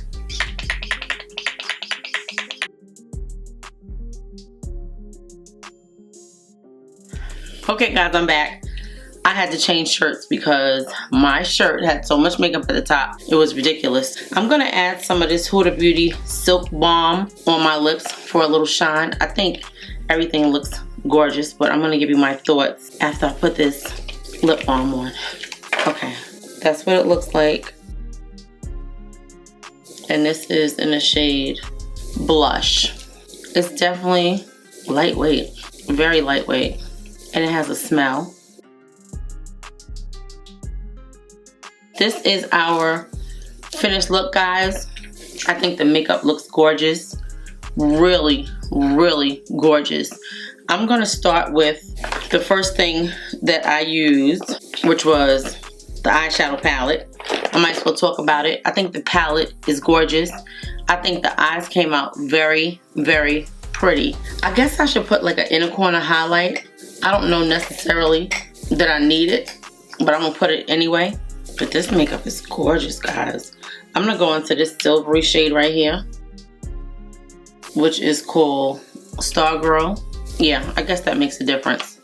Speaker 1: Okay guys, I'm back. I had to change shirts because my shirt had so much makeup at the top. It was ridiculous. I'm gonna add some of this Huda Beauty Silk Balm on my lips for a little shine. I think everything looks gorgeous, but I'm gonna give you my thoughts after I put this lip balm on. Okay, that's what it looks like. And this is in the shade Blush. It's definitely lightweight, very lightweight. And it has a smell. This is our finished look, guys. I think the makeup looks gorgeous. Really, really gorgeous. I'm gonna start with the first thing that I used, which was the eyeshadow palette. I might as well talk about it. I think the palette is gorgeous. I think the eyes came out very, very pretty. I guess I should put like an inner corner highlight. I don't know necessarily that I need it, but I'm gonna put it anyway. But this makeup is gorgeous, guys. I'm gonna go into this silvery shade right here, which is called Stargirl. Yeah, I guess that makes a difference.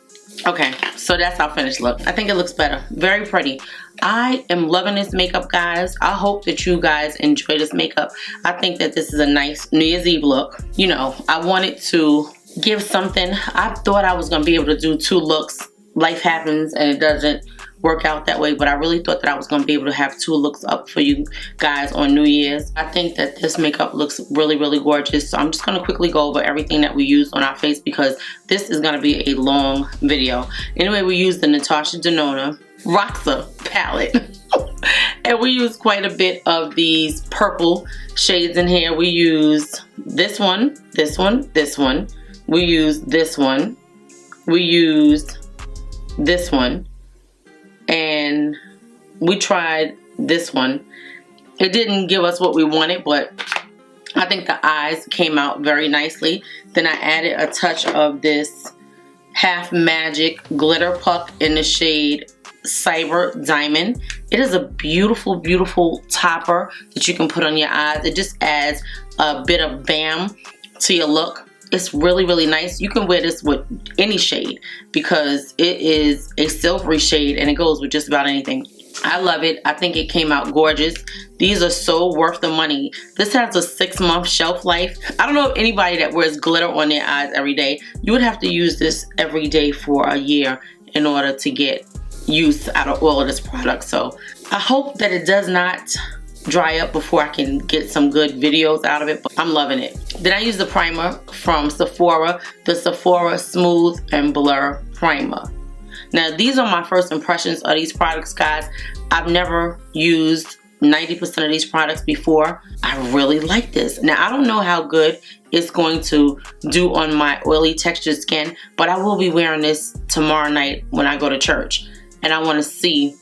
Speaker 1: Okay, so that's our finished look. I think it looks better. Very pretty. I am loving this makeup, guys. I hope that you guys enjoy this makeup. I think that this is a nice New Year's Eve look. You know, I wanted to give something. I thought I was gonna be able to do 2 looks. Life happens and it doesn't work out that way, but I really thought that I was gonna be able to have 2 looks up for you guys on New Year's. I think that this makeup looks really, really gorgeous. So I'm just gonna quickly go over everything that we used on our face because this is gonna be a long video. Anyway, we used the Natasha Denona Roxa palette. And we used quite a bit of these purple shades in here. We used this one, this one, this one. We used this one. We used this one. And we tried this one. It didn't give us what we wanted, but I think the eyes came out very nicely. Then I added a touch of this Half Magic glitter puck in the shade Cyber Diamond. It is a beautiful, beautiful topper that you can put on your eyes. It just adds a bit of bam to your look. It's really, really nice. You can wear this with any shade because it is a silvery shade and it goes with just about anything. I love it. I think it came out gorgeous. These are so worth the money. This has a 6-month shelf life. I don't know if anybody that wears glitter on their eyes every day, you would have to use this every day for a year in order to get use out of all of this product. So I hope that it does not dry up before I can get some good videos out of it, but I'm loving it. Then I use the primer from Sephora, the Sephora Smooth and Blur Primer. Now these are my first impressions of these products, guys. I've never used 90% of these products before. I really like this. Now I don't know how good it's going to do on my oily textured skin, but I will be wearing this tomorrow night when I go to church, and I want to see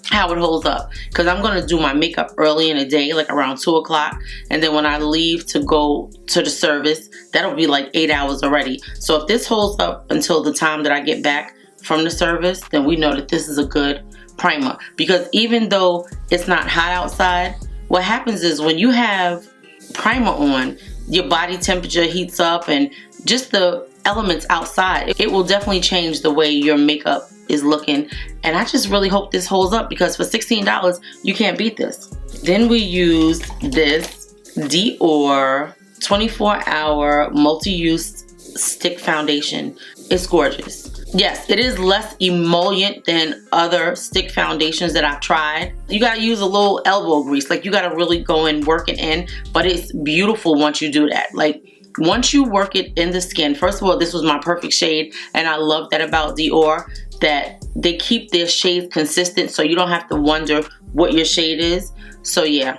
Speaker 1: how it holds up because I'm gonna do my makeup early in the day, like around 2 o'clock, and then when I leave to go to the service, that'll be like 8 hours already. So if this holds up until the time that I get back from the service, then we know that this is a good primer. Because even though it's not hot outside, what happens is when you have primer on, your body temperature heats up and just the elements outside, it will definitely change the way your makeup is looking. And I just really hope this holds up because for $16 you can't beat this. Then we used this Dior 24-hour multi-use stick foundation. It's gorgeous. Yes, it is less emollient than other stick foundations that I've tried. You gotta use a little elbow grease. Like, you gotta really go and work it in, but it's beautiful once you do that. Like, once you work it in the skin, first of all, this was my perfect shade, and I love that about Dior, that they keep their shades consistent so you don't have to wonder what your shade is. So yeah,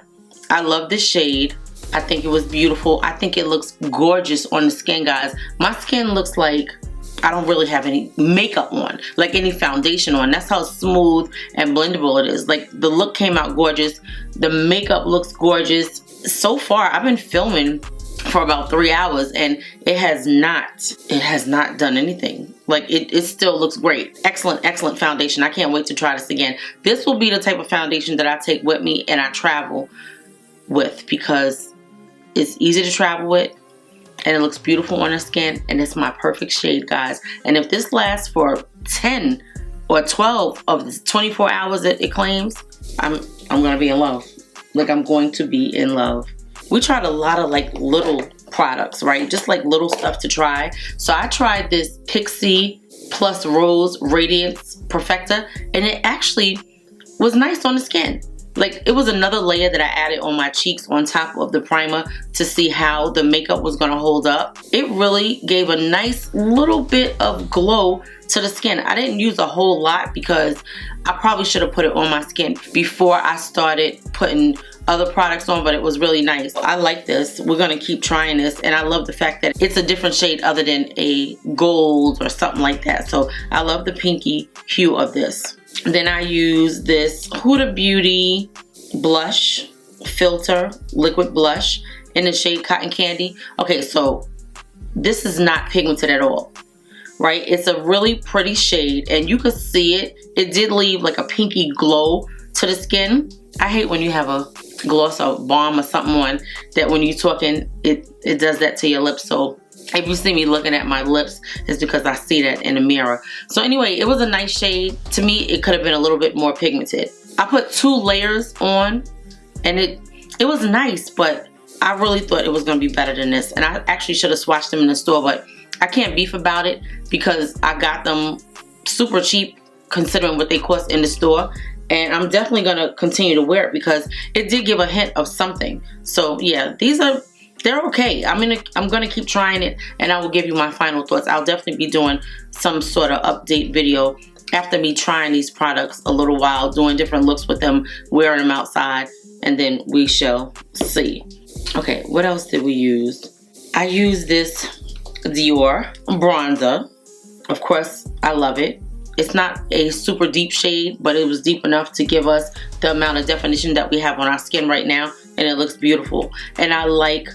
Speaker 1: I love this shade. I think it was beautiful. I think it looks gorgeous on the skin, guys. My skin looks like I don't really have any makeup on, like any foundation on. That's how smooth and blendable it is. Like, the look came out gorgeous. The makeup looks gorgeous. So far, I've been filming for about 3 hours and it has not done anything. Like, it still looks great. Excellent foundation. I can't wait to try this again. This will be the type of foundation that I take with me and I travel with, because it's easy to travel with and it looks beautiful on the skin, and it's my perfect shade, guys. And if this lasts for 10 or 12 of the 24 hours that it claims, I'm gonna be in love. Like, I'm going to be in love. We tried a lot of like little products, right? Just like little stuff to try. So I tried this Pixie Plus Rose Radiance Perfecta, and it actually was nice on the skin. Like, it was another layer that I added on my cheeks on top of the primer to see how the makeup was gonna hold up. It really gave a nice little bit of glow to the skin. I didn't use a whole lot because I probably should have put it on my skin before I started putting other products on, but it was really nice. I like this. We're gonna keep trying this, and I love the fact that it's a different shade other than a gold or something like that. So I love the pinky hue of this. Then I use this Huda Beauty blush filter, liquid blush in the shade Cotton Candy. Okay, so this is not pigmented at all, right? It's a really pretty shade, and you can see it. It did leave like a pinky glow to the skin. I hate when you have a gloss or balm or something on that when you're talking, it does that to your lips. So if you see me looking at my lips, it's because I see that in the mirror. So anyway, it was a nice shade. To me, it could have been a little bit more pigmented. I put 2 layers on, and it was nice, but I really thought it was going to be better than this. And I actually should have swatched them in the store, but I can't beef about it because I got them super cheap considering what they cost in the store. And I'm definitely going to continue to wear it because it did give a hint of something. So yeah, they're okay. I'm gonna keep trying it, and I will give you my final thoughts. I'll definitely be doing some sort of update video after me trying these products a little while, doing different looks with them, wearing them outside, and then we shall see. Okay, what else did we use? I used this Dior bronzer. Of course, I love it. It's not a super deep shade, but it was deep enough to give us the amount of definition that we have on our skin right now, and it looks beautiful. And I like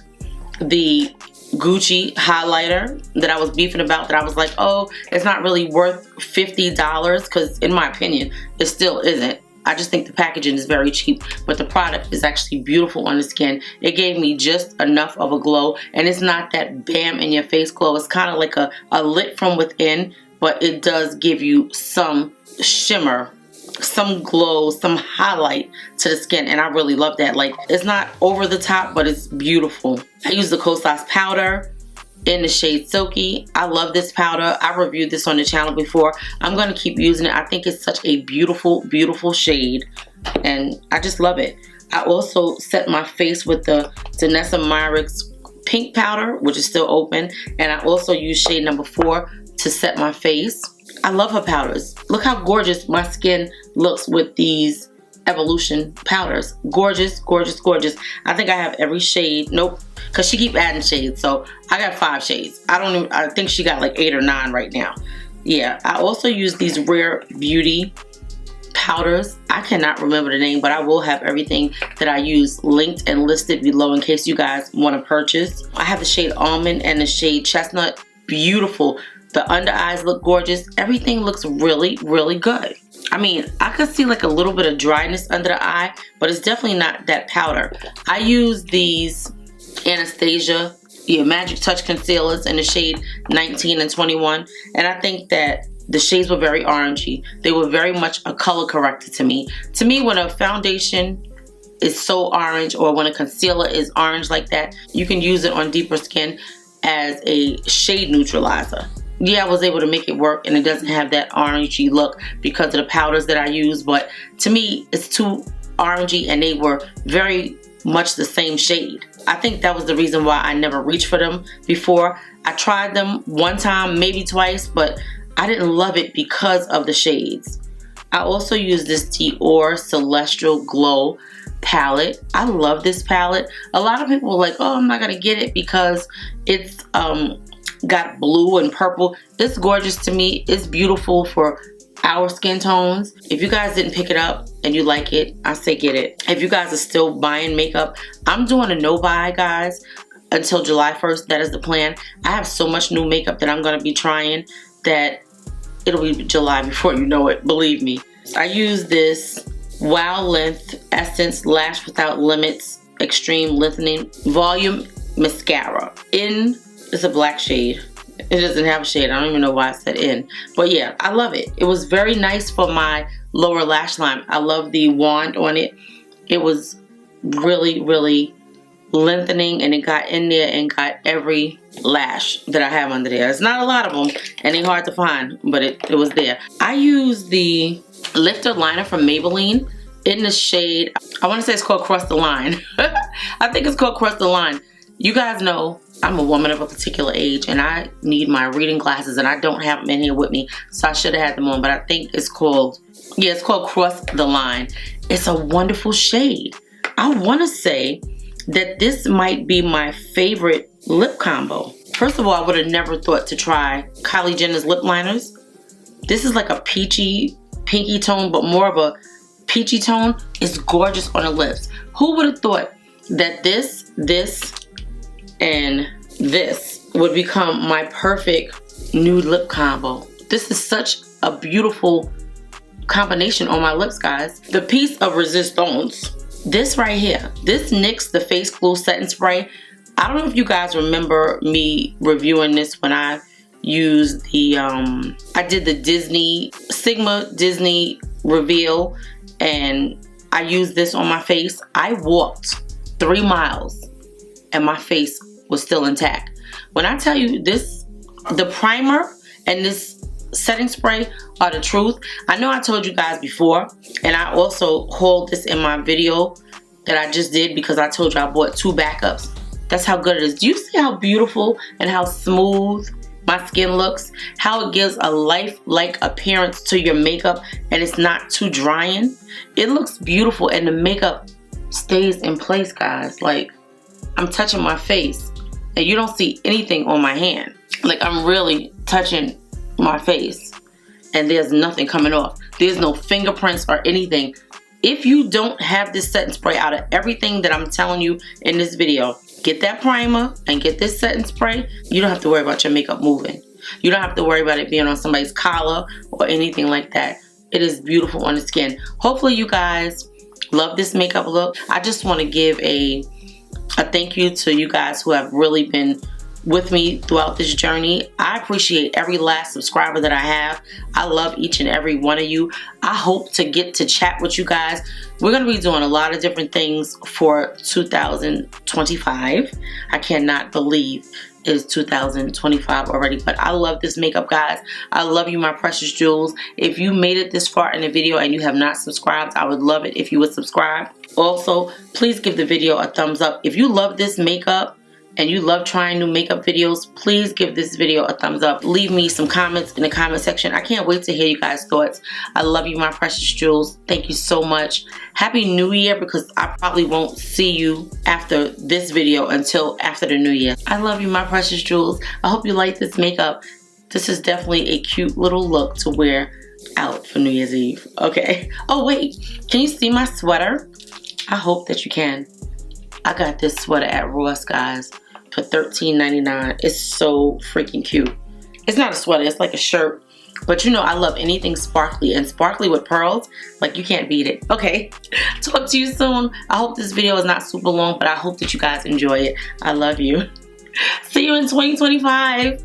Speaker 1: the Gucci highlighter that I was beefing about, that I was like, oh, it's not really worth $50, because in my opinion, it still isn't. I just think the packaging is very cheap, but the product is actually beautiful on the skin. It gave me just enough of a glow, and it's not that bam in your face glow. It's kind of like a lit from within, but it does give you some shimmer, some glow, some highlight to the skin, and I really love that. Like, it's not over the top, but it's beautiful. I use the Kosas powder in the shade Silky. I love this powder. I reviewed this on the channel before. I'm going to keep using it. I think it's such a beautiful shade, and I just love it. I also set my face with the Danessa Myricks pink powder, which is still open, and I also use shade number 4 to set my face. I love her powders. Look how gorgeous my skin looks with these Evolution powders. Gorgeous, gorgeous, gorgeous. I think I have every shade. Nope, because she keep adding shades, so I got 5 shades. I think she got like 8 or 9 right now. Yeah, I also use these Rare Beauty powders. I cannot remember the name, but I will have everything that I use linked and listed below in case you guys want to purchase. I have the shade Almond and the shade Chestnut. Beautiful. The under eyes look gorgeous. Everything looks really, really good. I mean, I could see like a little bit of dryness under the eye, but it's definitely not that powder. I use these Anastasia Magic Touch concealers in the shade 19 and 21, and I think that the shades were very orangey. They were very much a color corrector to me. To me, when a foundation is so orange, or when a concealer is orange like that, you can use it on deeper skin as a shade neutralizer. Yeah, I was able to make it work, and it doesn't have that orangey look because of the powders that I use, but to me it's too orangey, and they were very much the same shade. I think that was the reason why I never reached for them before. I tried them one time, maybe twice, but I didn't love it because of the shades. I also use this Dior Celestial Glow palette. I love this palette. A lot of people are like, oh, I'm not gonna get it because it's got blue and purple. It's gorgeous to me. It's beautiful for our skin tones. If you guys didn't pick it up and you like it, I say get it. If you guys are still buying makeup, I'm doing a no buy, guys, until July 1st. That is the plan. I have so much new makeup that I'm gonna be trying that it'll be July before you know it, believe me. I use this Wow Length Essence Lash Without Limits Extreme Lengthening Volume Mascara. It's a black shade. It doesn't have a shade. I don't even know why I said in. But yeah, I love it. It was very nice for my lower lash line. I love the wand on it. It was really, really lengthening, and it got in there and got every lash that I have under there. It's not a lot of them, and they're hard to find, but it was there. I use the lifter liner from Maybelline in the shade, I want to say it's called Cross the Line. I think it's called Cross the Line. You guys know I'm a woman of a particular age, and I need my reading glasses, and I don't have them in here with me, so I should have had them on, but I think it's called, yeah, it's called Cross the Line. It's a wonderful shade. I want to say that this might be my favorite lip combo. First of all, I would have never thought to try Kylie Jenner's lip liners. This is like a peachy, pinky tone, but more of a peachy tone. It's gorgeous on the lips. Who would have thought that this, and this would become my perfect nude lip combo? This is such a beautiful combination on my lips, guys. The piece of resistance, this right here, this NYX The Face Glue Setting Spray. I don't know if you guys remember me reviewing this when I used the, I did the Disney, Sigma Disney reveal, and I used this on my face. I walked 3 miles and my face was still intact. When I tell you this, the primer and this setting spray are the truth. I know I told you guys before, and I also hauled this in my video that I just did because I told you I bought 2 backups. That's how good it is. Do you see how beautiful and how smooth my skin looks? How it gives a lifelike appearance to your makeup, and it's not too drying. It looks beautiful, and the makeup stays in place, guys. Like, I'm touching my face and you don't see anything on my hand. Like, I'm really touching my face and there's nothing coming off. There's no fingerprints or anything. If you don't have this setting spray, out of everything that I'm telling you in this video, get that primer and get this setting spray. You don't have to worry about your makeup moving. You don't have to worry about it being on somebody's collar or anything like that. It is beautiful on the skin. Hopefully you guys love this makeup look. I just want to give a thank you to you guys who have really been with me throughout this journey. I appreciate every last subscriber that I have. I love each and every one of you. I hope to get to chat with you guys. We're going to be doing a lot of different things for 2025. I cannot believe it's 2025 already, but I love this makeup, guys. I love you, my precious jewels. If you made it this far in the video and you have not subscribed, I would love it if you would subscribe. Also, please give the video a thumbs up. If you love this makeup and you love trying new makeup videos, please give this video a thumbs up. Leave me some comments in the comment section. I can't wait to hear you guys' thoughts. I love you, my precious jewels. Thank you so much. Happy New Year, because I probably won't see you after this video until after the New Year. I love you, my precious jewels. I hope you like this makeup. This is definitely a cute little look to wear out for New Year's Eve. Okay. Oh, wait. Can you see my sweater? I hope that you can. I got this sweater at Ross, guys, for $13.99. It's so freaking cute. It's not a sweater, it's like a shirt. But you know I love anything sparkly, and sparkly with pearls, like, you can't beat it. Okay, talk to you soon. I hope this video is not super long, but I hope that you guys enjoy it. I love you. See you in 2025.